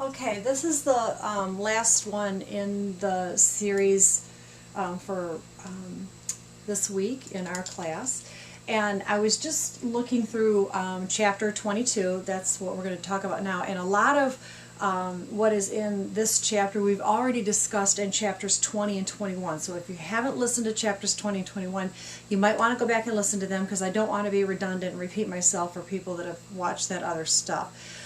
Okay, this is the last one in the series for this week in our class. And I was just looking through chapter 22. That's what we're going to talk about now. And a lot of what is in this chapter we've already discussed in chapters 20 and 21. So if you haven't listened to chapters 20 and 21, you might want to go back and listen to them, because I don't want to be redundant and repeat myself for people that have watched that other stuff.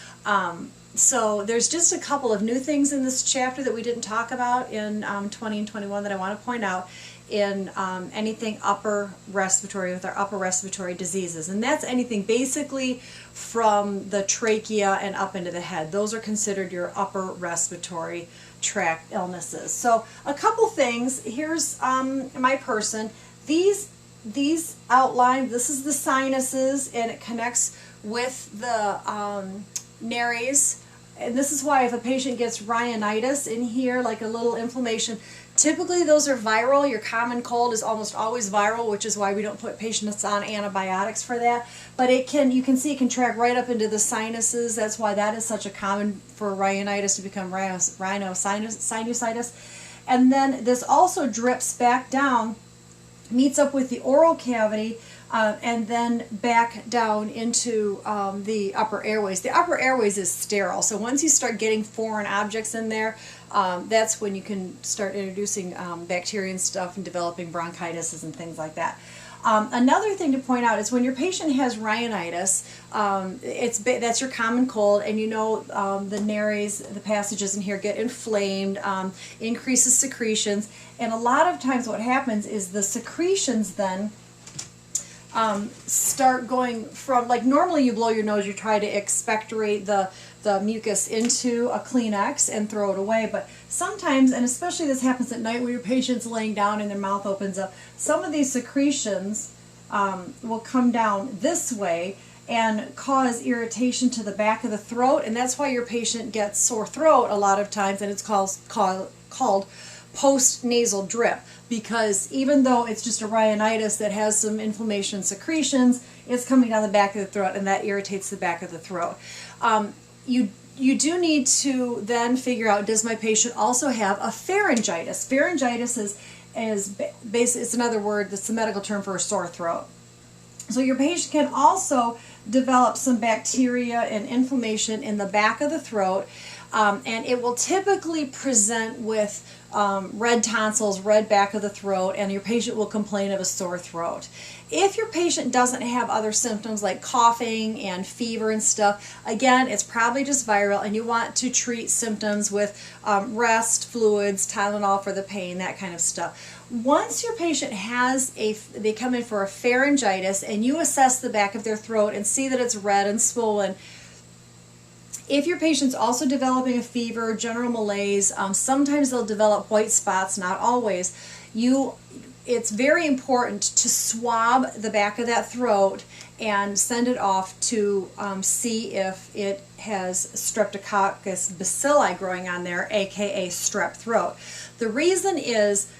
So there's just a couple of new things in this chapter that we didn't talk about in 20 and 21 that I want to point out in anything upper respiratory, with our upper respiratory diseases. And that's anything basically from the trachea and up into the head. Those are considered your upper respiratory tract illnesses. So a couple things. Here's my person. These outline, this is the sinuses, and it connects with the nares. And this is why if a patient gets rhinitis in here, like a little inflammation, typically those are viral. Your common cold is almost always viral, which is why we don't put patients on antibiotics for that. But it can, you can see it can track right up into the sinuses. That's why that is such a common for rhinitis to become rhinosinusitis. And then this also drips back down, meets up with the oral cavity, and then back down into the upper airways. The upper airways is sterile, so once you start getting foreign objects in there, that's when you can start introducing bacteria and stuff and developing bronchitis and things like that. Another thing to point out is when your patient has rhinitis, that's your common cold, and you know the nares, the passages in here get inflamed, increases secretions, and a lot of times what happens is the secretions then start going from, like normally you blow your nose, you try to expectorate the mucus into a Kleenex and throw it away, but sometimes, and especially this happens at night when your patient's laying down and their mouth opens up, some of these secretions will come down this way and cause irritation to the back of the throat, and that's why your patient gets sore throat a lot of times, and it's called post-nasal drip, because even though it's just a rhinitis that has some inflammation secretions, it's coming down the back of the throat, and that irritates the back of the throat. You do need to then figure out, does my patient also have a pharyngitis? Pharyngitis is basically, it's another word, that's the medical term for a sore throat. So your patient can also develop some bacteria and inflammation in the back of the throat, and it will typically present with red tonsils, red back of the throat, and your patient will complain of a sore throat. If your patient doesn't have other symptoms like coughing and fever and stuff, again, it's probably just viral, and you want to treat symptoms with rest, fluids, Tylenol for the pain, that kind of stuff. Once your patient they come in for a pharyngitis, and you assess the back of their throat and see that it's red and swollen, if your patient's also developing a fever, general malaise, sometimes they'll develop white spots, not always, it's very important to swab the back of that throat and send it off to see if it has streptococcus bacilli growing on there, aka strep throat. The reason is,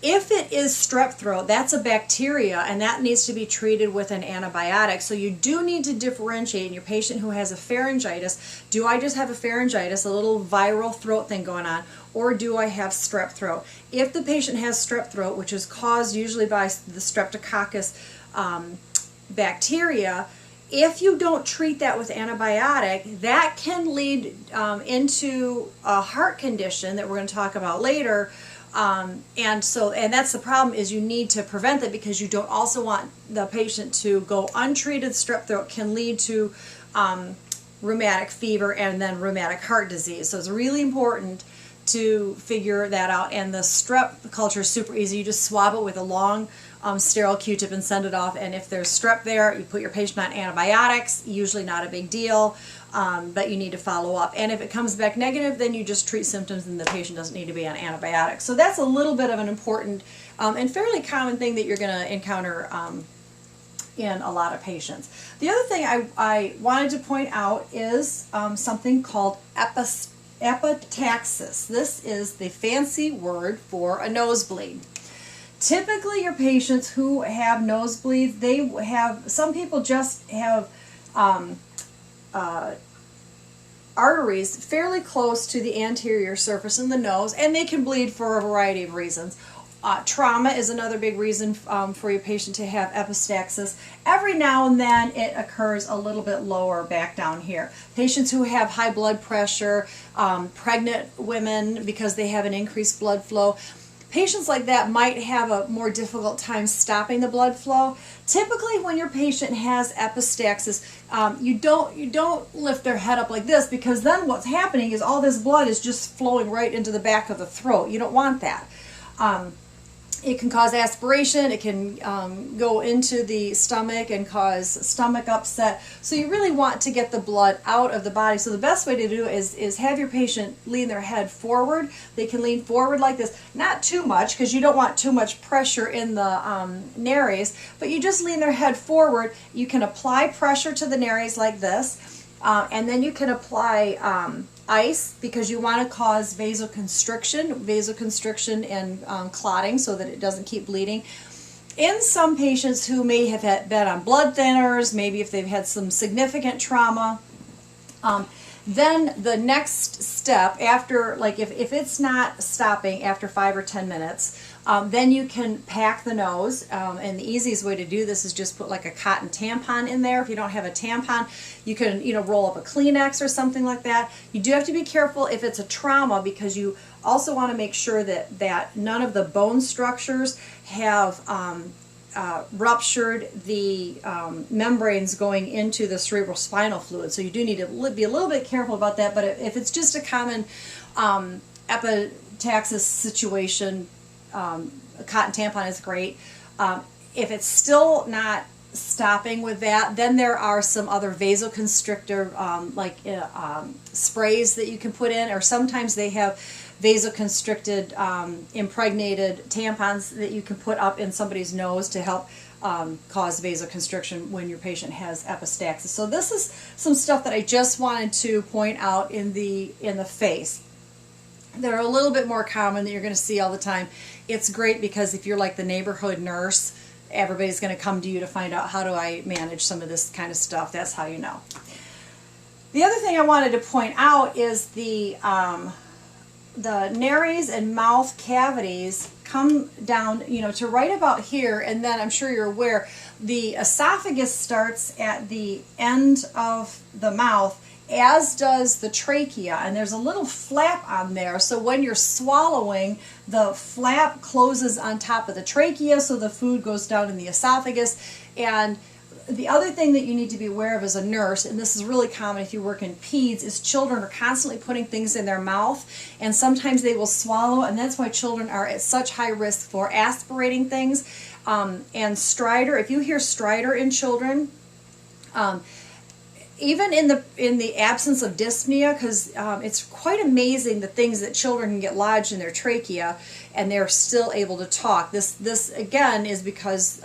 if it is strep throat, that's a bacteria, and that needs to be treated with an antibiotic. So you do need to differentiate in your patient who has a pharyngitis. Do I just have a pharyngitis, a little viral throat thing going on, or do I have strep throat? If the patient has strep throat, which is caused usually by the streptococcus bacteria, if you don't treat that with antibiotic, that can lead into a heart condition that we're going to talk about later. And that's the problem, is you need to prevent that, because you don't also want the patient to go untreated. Strep throat can lead to rheumatic fever and then rheumatic heart disease. So it's really important to figure that out. And the strep culture is super easy. You just swab it with a long sterile Q-tip and send it off. And if there's strep there, you put your patient on antibiotics. Usually not a big deal. But you need to follow up. And if it comes back negative, then you just treat symptoms, and the patient doesn't need to be on antibiotics. So that's a little bit of an important and fairly common thing that you're going to encounter in a lot of patients. The other thing I wanted to point out is something called epistaxis. This is the fancy word for a nosebleed. Typically your patients who have nosebleeds, some people just have arteries fairly close to the anterior surface in the nose, and they can bleed for a variety of reasons. Trauma is another big reason for your patient to have epistaxis. Every now and then it occurs a little bit lower back down here. Patients who have high blood pressure, pregnant women because they have an increased blood flow, patients like that might have a more difficult time stopping the blood flow. Typically when your patient has epistaxis, you don't lift their head up like this, because then what's happening is all this blood is just flowing right into the back of the throat. You don't want that. It can cause aspiration, it can go into the stomach and cause stomach upset. So you really want to get the blood out of the body. So the best way to do it is have your patient lean their head forward. They can lean forward like this, not too much because you don't want too much pressure in the nares, but you just lean their head forward. You can apply pressure to the nares like this, and then you can apply ice, because you want to cause vasoconstriction and clotting so that it doesn't keep bleeding. In some patients who may have been on blood thinners, maybe if they've had some significant trauma, then the next step after, like if it's not stopping after 5 or 10 minutes, then you can pack the nose, and the easiest way to do this is just put like a cotton tampon in there. If you don't have a tampon, you can roll up a Kleenex or something like that. You do have to be careful if it's a trauma, because you also want to make sure that none of the bone structures have ruptured the membranes going into the cerebrospinal fluid. So you do need to be a little bit careful about that. But if it's just a common epistaxis situation, a cotton tampon is great. If it's still not stopping with that, then there are some other vasoconstrictor sprays that you can put in, or sometimes they have vasoconstricted impregnated tampons that you can put up in somebody's nose to help cause vasoconstriction when your patient has epistaxis. So this is some stuff that I just wanted to point out in the face. They're a little bit more common that you're going to see all the time. It's great because if you're like the neighborhood nurse, everybody's going to come to you to find out, how do I manage some of this kind of stuff. That's how you know. The other thing I wanted to point out is the nares and mouth cavities come down, to right about here, and then I'm sure you're aware, the esophagus starts at the end of the mouth, as does the trachea, and there's a little flap on there, so when you're swallowing, the flap closes on top of the trachea, so the food goes down in the esophagus. And the other thing that you need to be aware of as a nurse, and this is really common if you work in peds, is children are constantly putting things in their mouth, and sometimes they will swallow, and that's why children are at such high risk for aspirating things. And stridor, if you hear stridor in children, even in the absence of dyspnea, because it's quite amazing the things that children can get lodged in their trachea and they're still able to talk. This again is because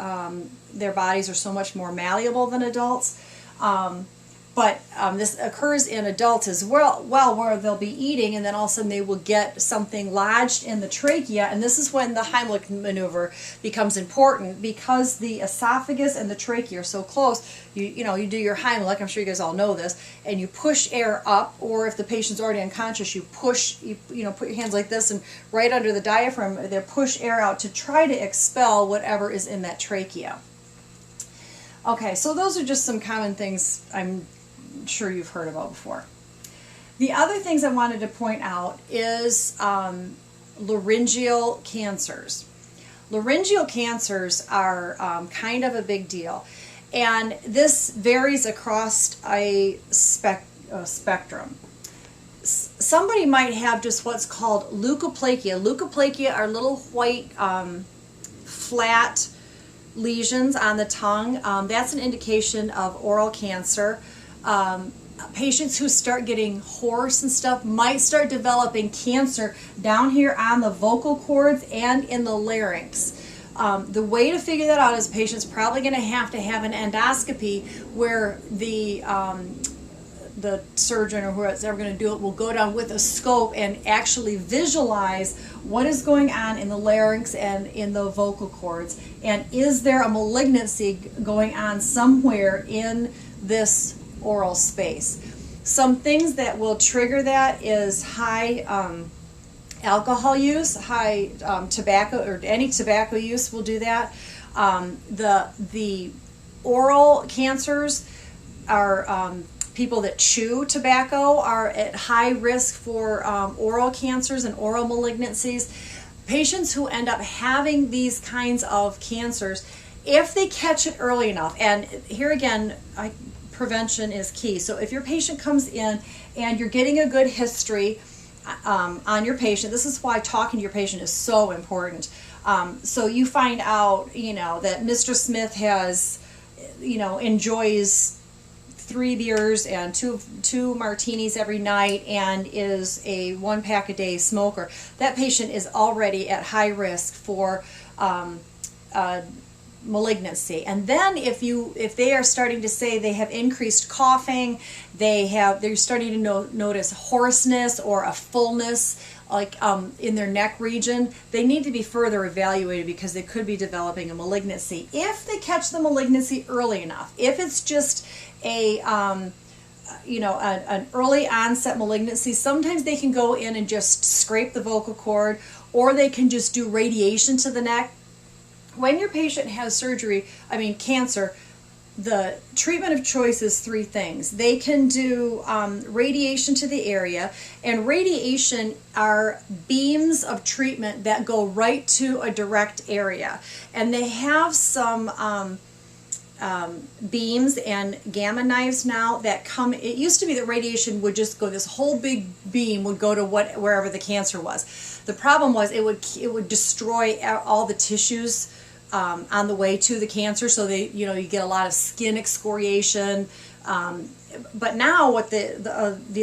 their bodies are so much more malleable than adults. But this occurs in adults as well, where they'll be eating and then all of a sudden they will get something lodged in the trachea, and this is when the Heimlich maneuver becomes important, because the esophagus and the trachea are so close. You do your Heimlich, I'm sure you guys all know this, and you push air up, or if the patient's already unconscious, you push, put your hands like this and right under the diaphragm, they push air out to try to expel whatever is in that trachea. Okay, so those are just some common things I'm sure you've heard about before. The other things I wanted to point out is laryngeal cancers. Laryngeal cancers are kind of a big deal, and this varies across a spectrum. Somebody might have just what's called leukoplakia. Leukoplakia are little white flat lesions on the tongue. That's an indication of oral cancer. Patients who start getting hoarse and stuff might start developing cancer down here on the vocal cords and in the larynx. The way to figure that out is the patient's probably going to have an endoscopy where the surgeon or whoever's ever going to do it will go down with a scope and actually visualize what is going on in the larynx and in the vocal cords, and is there a malignancy going on somewhere in this oral space. some things that will trigger that is high alcohol use, high tobacco, or any tobacco use will do that. The oral cancers are people that chew tobacco are at high risk for oral cancers and oral malignancies. Patients who end up having these kinds of cancers, if they catch it early enough, and here again, prevention is key. So if your patient comes in and you're getting a good history on your patient, this is why talking to your patient is so important. So you find out, that Mr. Smith has, enjoys 3 beers and two martinis every night and is a 1 pack a day smoker. That patient is already at high risk for malignancy. And then if they are starting to say they have increased coughing, they're starting to notice hoarseness or a fullness like in their neck region, they need to be further evaluated because they could be developing a malignancy. If they catch the malignancy early enough, if it's just an early onset malignancy, sometimes they can go in and just scrape the vocal cord, or they can just do radiation to the neck. When your patient has cancer, the treatment of choice is 3 things. They can do radiation to the area, and radiation are beams of treatment that go right to a direct area. And they have some beams and gamma knives now that come. It used to be that radiation would just go, this whole big beam would go to wherever the cancer was. The problem was it would destroy all the tissues on the way to the cancer, so you get a lot of skin excoriation. But now what a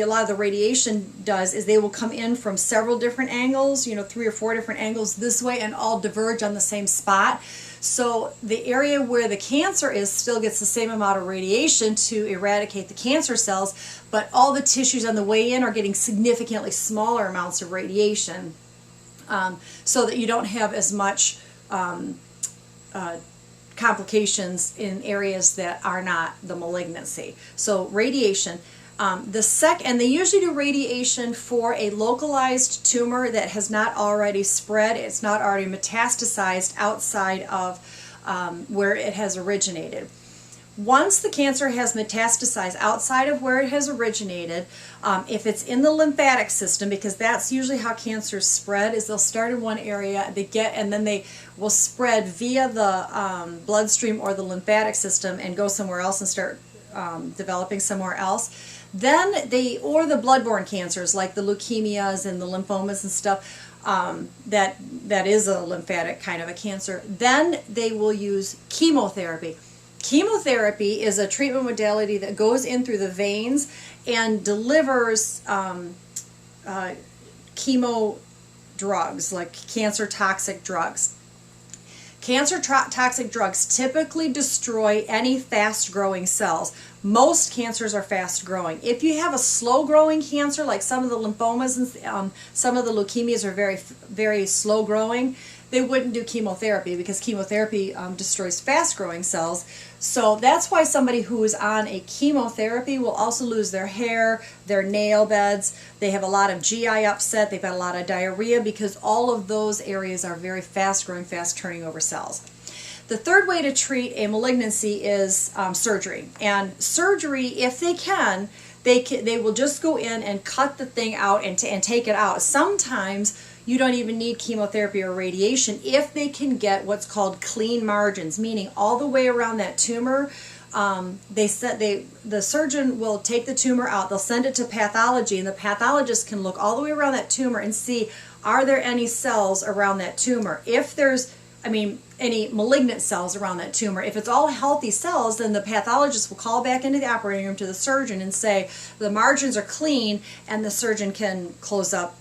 lot of the radiation does is they will come in from several different angles, 3 or 4 different angles this way, and all diverge on the same spot. So the area where the cancer is still gets the same amount of radiation to eradicate the cancer cells, but all the tissues on the way in are getting significantly smaller amounts of radiation, so that you don't have as much complications in areas that are not the malignancy. So radiation. And they usually do radiation for a localized tumor that has not already spread, it's not already metastasized outside of where it has originated. Once the cancer has metastasized outside of where it has originated, if it's in the lymphatic system, because that's usually how cancers spread, is they'll start in one area, and then they will spread via the bloodstream or the lymphatic system and go somewhere else and start developing somewhere else. Then or the bloodborne cancers like the leukemias and the lymphomas and stuff, that is a lymphatic kind of a cancer. Then they will use chemotherapy. Chemotherapy is a treatment modality that goes in through the veins and delivers chemo drugs, like cancer toxic drugs. Cancer toxic drugs typically destroy any fast growing cells. Most cancers are fast growing. If you have a slow growing cancer, like some of the lymphomas and some of the leukemias are very, very slow growing, they wouldn't do chemotherapy because chemotherapy destroys fast growing cells. So that's why somebody who is on a chemotherapy will also lose their hair, their nail beds. They have a lot of GI upset. They've got a lot of diarrhea because all of those areas are very fast growing, fast turning over cells. The third way to treat a malignancy is surgery. And surgery, if they can, they will just go in and cut the thing out and take it out. Sometimes you don't even need chemotherapy or radiation if they can get what's called clean margins, meaning all the way around that tumor. The surgeon will take the tumor out, they'll send it to pathology, and the pathologist can look all the way around that tumor and see, are there any cells around that tumor? If there's any malignant cells around that tumor. If it's all healthy cells, then the pathologist will call back into the operating room to the surgeon and say the margins are clean, and the surgeon can close up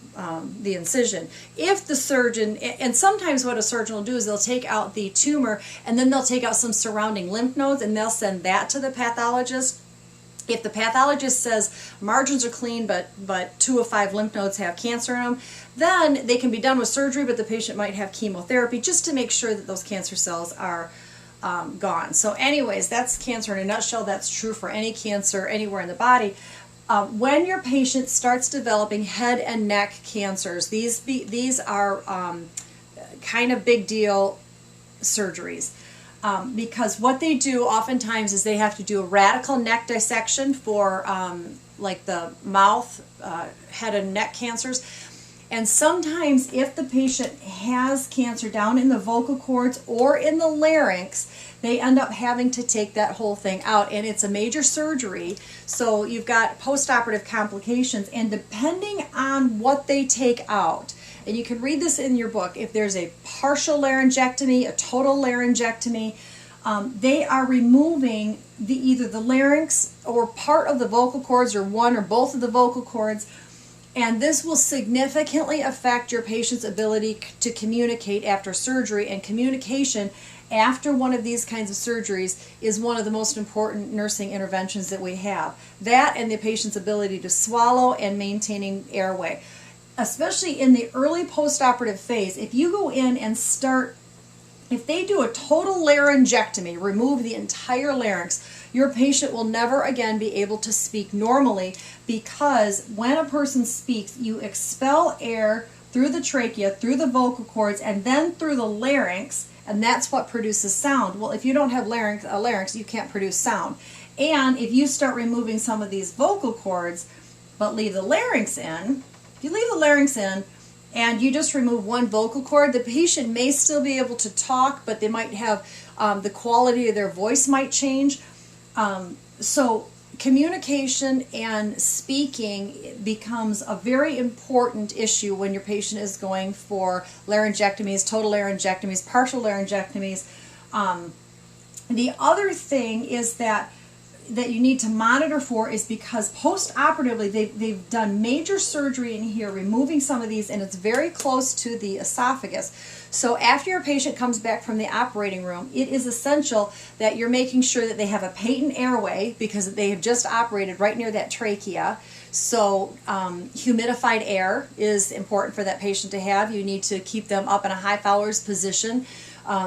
the incision. If the surgeon, and sometimes what a surgeon will do is they'll take out the tumor and then they'll take out some surrounding lymph nodes and they'll send that to the pathologist. If the pathologist says margins are clean, but 2 of 5 lymph nodes have cancer in them, then they can be done with surgery, but the patient might have chemotherapy just to make sure that those cancer cells are gone. So anyways, that's cancer in a nutshell. That's true for any cancer anywhere in the body. When your patient starts developing head and neck cancers, these are kind of big deal surgeries. Because what they do oftentimes is they have to do a radical neck dissection for like the mouth, head and neck cancers. And sometimes if the patient has cancer down in the vocal cords or in the larynx, they end up having to take that whole thing out, and it's a major surgery. So you've got postoperative complications, and depending on what they take out, and you can read this in your book, if there's a partial laryngectomy, a total laryngectomy, they are removing either the larynx or part of the vocal cords, or one or both of the vocal cords, and this will significantly affect your patient's ability to communicate after surgery. And communication after one of these kinds of surgeries is one of the most important nursing interventions that we have. That and the patient's ability to swallow and maintaining airway. Especially in the early postoperative phase, if you go in and if they do a total laryngectomy, remove the entire larynx, your patient will never again be able to speak normally, because when a person speaks, you expel air through the trachea, through the vocal cords, and then through the larynx, and that's what produces sound. Well, if you don't have a larynx, you can't produce sound. And if you start removing some of these vocal cords, but leave the larynx in, if you leave the larynx in, and you just remove one vocal cord, the patient may still be able to talk, but they might have, the quality of their voice might change. So communication and speaking becomes a very important issue when your patient is going for laryngectomies, total laryngectomies, partial laryngectomies. The other thing is that you need to monitor for is because post-operatively they've done major surgery in here, removing some of these, and it's very close to the esophagus. So after your patient comes back from the operating room, it is essential that you're making sure that they have a patent airway, because they have just operated right near that trachea. So humidified air is important for that patient to have. You need to keep them up in a high Fowler's position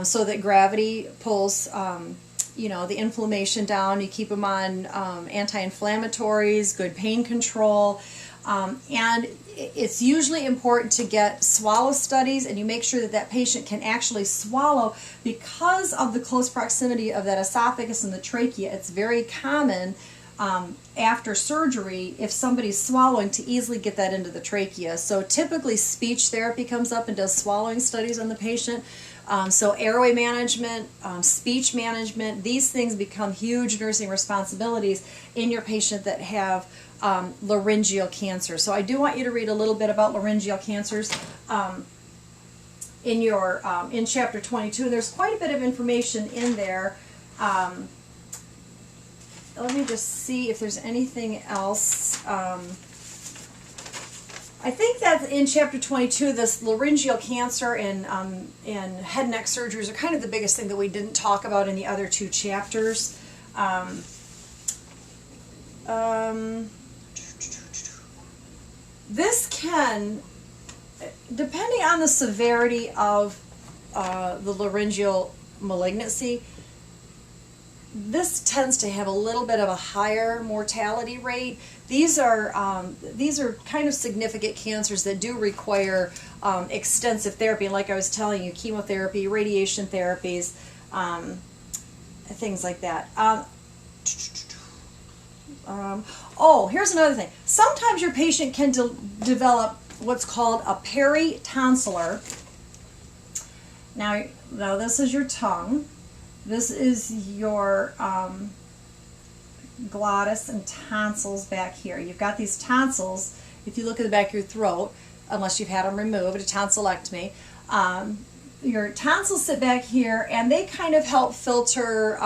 so that gravity pulls the inflammation down. You keep them on anti-inflammatories, good pain control, and it's usually important to get swallow studies, and you make sure that that patient can actually swallow because of the close proximity of that esophagus and the trachea. It's very common after surgery, if somebody's swallowing, to easily get that into the trachea. So typically speech therapy comes up and does swallowing studies on the patient. So airway management, speech management, these things become huge nursing responsibilities in your patient that have laryngeal cancer. So I do want you to read a little bit about laryngeal cancers in chapter 22. There's quite a bit of information in there. Let me just see if there's anything else. I think that in chapter 22, this laryngeal cancer and head and neck surgeries are kind of the biggest thing that we didn't talk about in the other two chapters. This can, depending on the severity of the laryngeal malignancy, this tends to have a little bit of a higher mortality rate. These are kind of significant cancers that do require extensive therapy. And like I was telling you, chemotherapy, radiation therapies, things like that. Here's another thing. Sometimes your patient can develop what's called a peritonsillar. Now this is your tongue. This is your glottis and tonsils back here. You've got these tonsils. If you look at the back of your throat, unless you've had them removed, a tonsillectomy, your tonsils sit back here, and they kind of help filter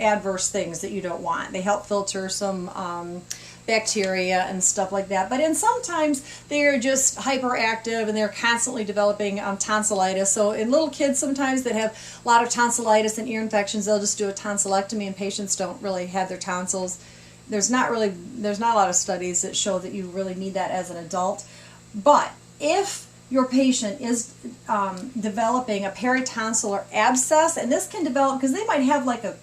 adverse things that you don't want. They help filter some bacteria and stuff like that. But sometimes they're just hyperactive and they're constantly developing tonsillitis. So in little kids sometimes that have a lot of tonsillitis and ear infections, they'll just do a tonsillectomy, and patients don't really have their tonsils. There's not a lot of studies that show that you really need that as an adult. But if your patient is developing a peritonsillar abscess, and this can develop because they might have like a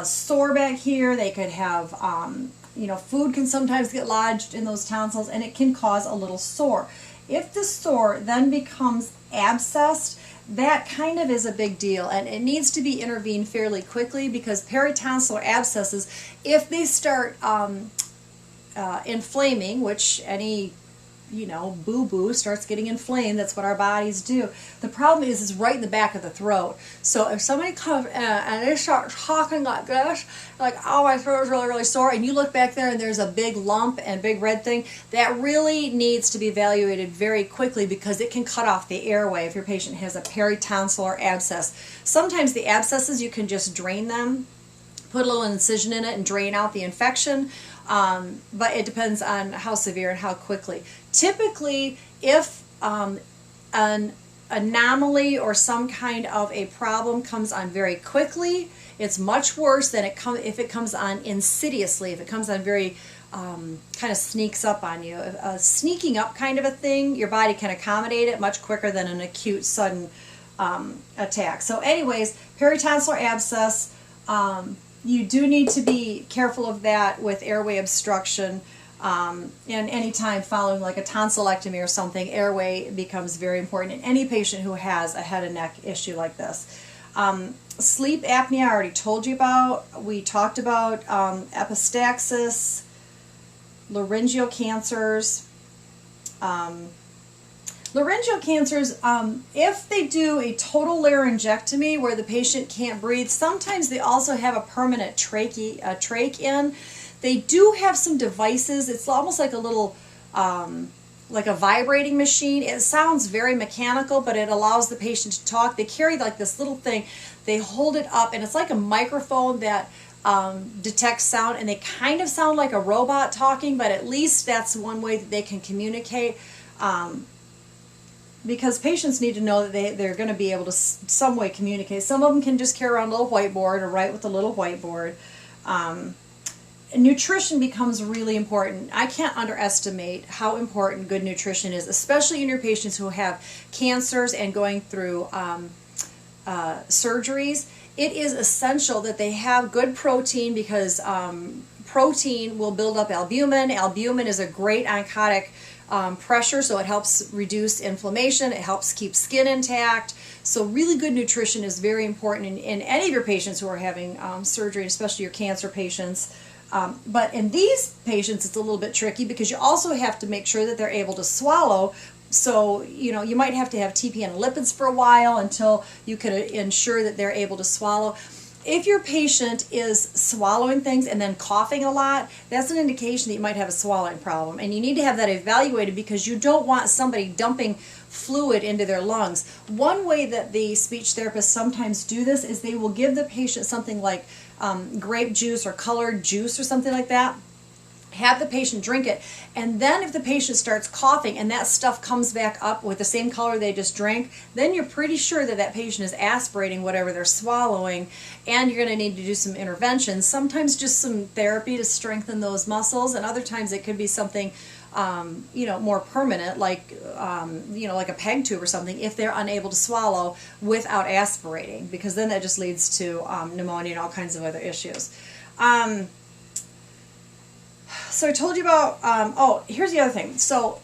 sore back here. They could have, food can sometimes get lodged in those tonsils, and it can cause a little sore. If the sore then becomes abscessed, that kind of is a big deal, and it needs to be intervened fairly quickly, because peritonsillar abscesses, if they start inflaming, which any boo-boo starts getting inflamed, that's what our bodies do. The problem is right in the back of the throat. So if somebody comes and they start talking like this, like, oh, my throat is really, really sore, and you look back there and there's a big lump and big red thing, that really needs to be evaluated very quickly, because it can cut off the airway if your patient has a peritonsillar abscess. Sometimes the abscesses, you can just drain them, put a little incision in it and drain out the infection. But it depends on how severe and how quickly. Typically, if an anomaly or some kind of a problem comes on very quickly, it's much worse than if it comes on insidiously, if it comes on very kind of sneaks up on you. A sneaking up kind of a thing, your body can accommodate it much quicker than an acute sudden attack. So anyways, peritonsillar abscess, you do need to be careful of that with airway obstruction, and any time following like a tonsillectomy or something, airway becomes very important in any patient who has a head and neck issue like this. Sleep apnea I already told you about. We talked about epistaxis, laryngeal cancers. Laryngeal cancers, if they do a total laryngectomy where the patient can't breathe, sometimes they also have a permanent trach in. They do have some devices. It's almost like a little, like a vibrating machine. It sounds very mechanical, but it allows the patient to talk. They carry like this little thing. They hold it up, and it's like a microphone that detects sound, and they kind of sound like a robot talking, but at least that's one way that they can communicate. Because patients need to know that they're going to be able to some way communicate. Some of them can just carry around a little whiteboard or write with a little whiteboard. Nutrition becomes really important. I can't underestimate how important good nutrition is, especially in your patients who have cancers and going through surgeries. It is essential that they have good protein, because protein will build up albumin. Albumin is a great oncotic pressure, so it helps reduce inflammation, it helps keep skin intact. So really good nutrition is very important in any of your patients who are having surgery, especially your cancer patients. But in these patients, it's a little bit tricky, because you also have to make sure that they're able to swallow. So, you might have to have TP and lipids for a while until you can ensure that they're able to swallow. If your patient is swallowing things and then coughing a lot, that's an indication that you might have a swallowing problem. And you need to have that evaluated, because you don't want somebody dumping fluid into their lungs. One way that the speech therapists sometimes do this is they will give the patient something like grape juice or colored juice or something like that. Have the patient drink it, and then if the patient starts coughing and that stuff comes back up with the same color they just drank, then you're pretty sure that that patient is aspirating whatever they're swallowing, and you're going to need to do some interventions, sometimes just some therapy to strengthen those muscles, and other times it could be something more permanent, like like a peg tube or something, if they're unable to swallow without aspirating, because then that just leads to pneumonia and all kinds of other issues. So I told you about, here's the other thing. So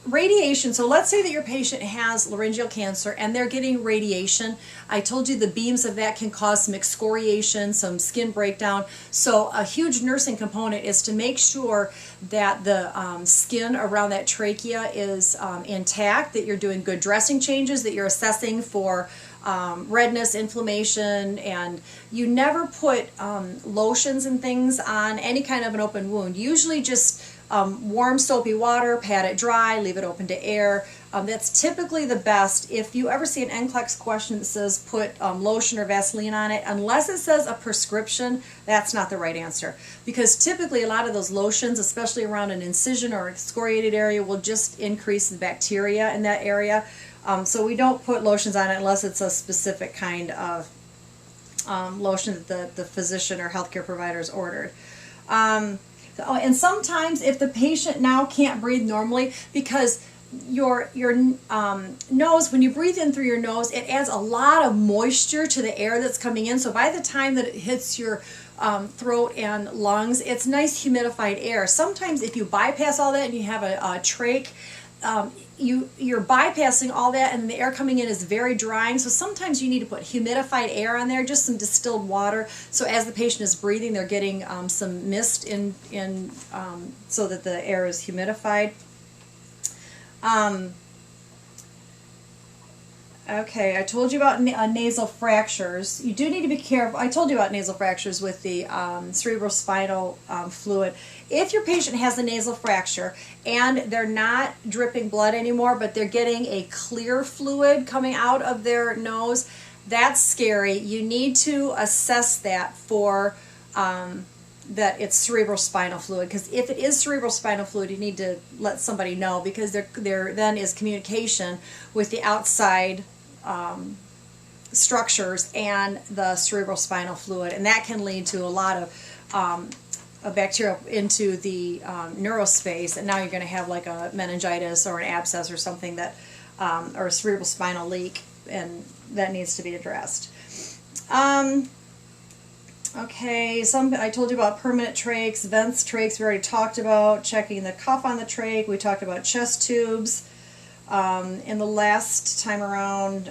radiation, so let's say that your patient has laryngeal cancer and they're getting radiation. I told you the beams of that can cause some excoriation, some skin breakdown. So a huge nursing component is to make sure that the skin around that trachea is intact, that you're doing good dressing changes, that you're assessing for redness, inflammation, and you never put lotions and things on any kind of an open wound. Usually just warm soapy water, pat it dry, leave it open to air. That's typically the best. If you ever see an NCLEX question that says put lotion or Vaseline on it, unless it says a prescription, that's not the right answer. Because typically a lot of those lotions, especially around an incision or excoriated area, will just increase the bacteria in that area. So we don't put lotions on it unless it's a specific kind of lotion that the physician or healthcare provider has ordered. And sometimes if the patient now can't breathe normally, because your nose, when you breathe in through your nose, it adds a lot of moisture to the air that's coming in. So by the time that it hits your throat and lungs, it's nice humidified air. Sometimes if you bypass all that and you have a trach, you're bypassing all that, and the air coming in is very drying. So sometimes you need to put humidified air on there, just some distilled water. So as the patient is breathing, they're getting some mist in so that the air is humidified. Okay, I told you about nasal fractures. You do need to be careful. I told you about nasal fractures with the cerebrospinal fluid. If your patient has a nasal fracture and they're not dripping blood anymore, but they're getting a clear fluid coming out of their nose, that's scary. You need to assess that for that it's cerebrospinal fluid, because if it is cerebrospinal fluid, you need to let somebody know, because there then is communication with the outside structures and the cerebrospinal fluid, and that can lead to a lot of bacteria into the neurospace, and now you're going to have like a meningitis or an abscess or something that, or a cerebrospinal leak, and that needs to be addressed. Okay, I told you about permanent trachs, vents trachs we already talked about, checking the cuff on the trach. We talked about chest tubes. In the last time around,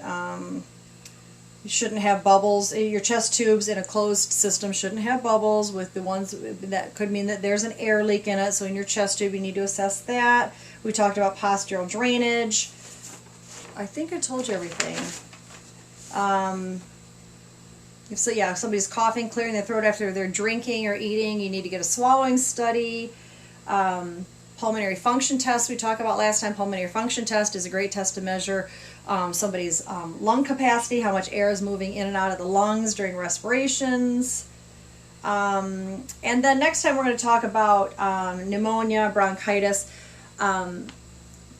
you shouldn't have bubbles. Your chest tubes in a closed system shouldn't have bubbles. With the ones that could mean that there's an air leak in it. So in your chest tube, you need to assess that. We talked about postural drainage. I think I told you everything. So yeah, if somebody's coughing, clearing their throat after they're drinking or eating, you need to get a swallowing study. Pulmonary function test we talked about last time. Pulmonary function test is a great test to measure somebody's lung capacity, how much air is moving in and out of the lungs during respirations. And then next time we're going to talk about pneumonia, bronchitis.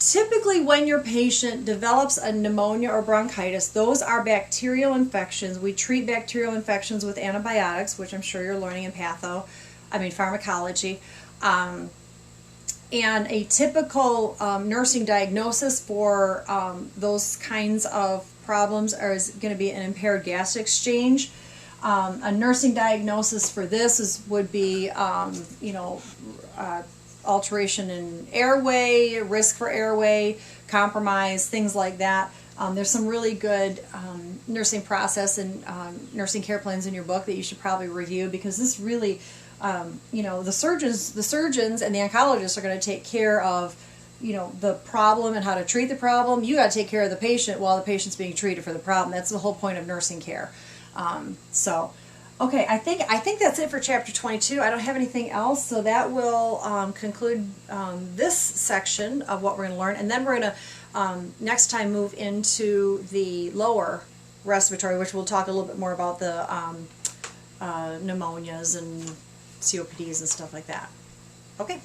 Typically when your patient develops a pneumonia or bronchitis, those are bacterial infections. We treat bacterial infections with antibiotics, which I'm sure you're learning in pharmacology. And a typical nursing diagnosis for those kinds of problems is going to be an impaired gas exchange. A nursing diagnosis for this would be, alteration in airway, risk for airway compromise, things like that. There's some really good nursing process and nursing care plans in your book that you should probably review, because this really, the surgeons and the oncologists are going to take care of, the problem and how to treat the problem. You got to take care of the patient while the patient's being treated for the problem. That's the whole point of nursing care. Okay, I think that's it for chapter 22. I don't have anything else, so that will conclude this section of what we're going to learn, and then we're going to next time move into the lower respiratory, which we'll talk a little bit more about the pneumonias and COPDs and stuff like that. Okay.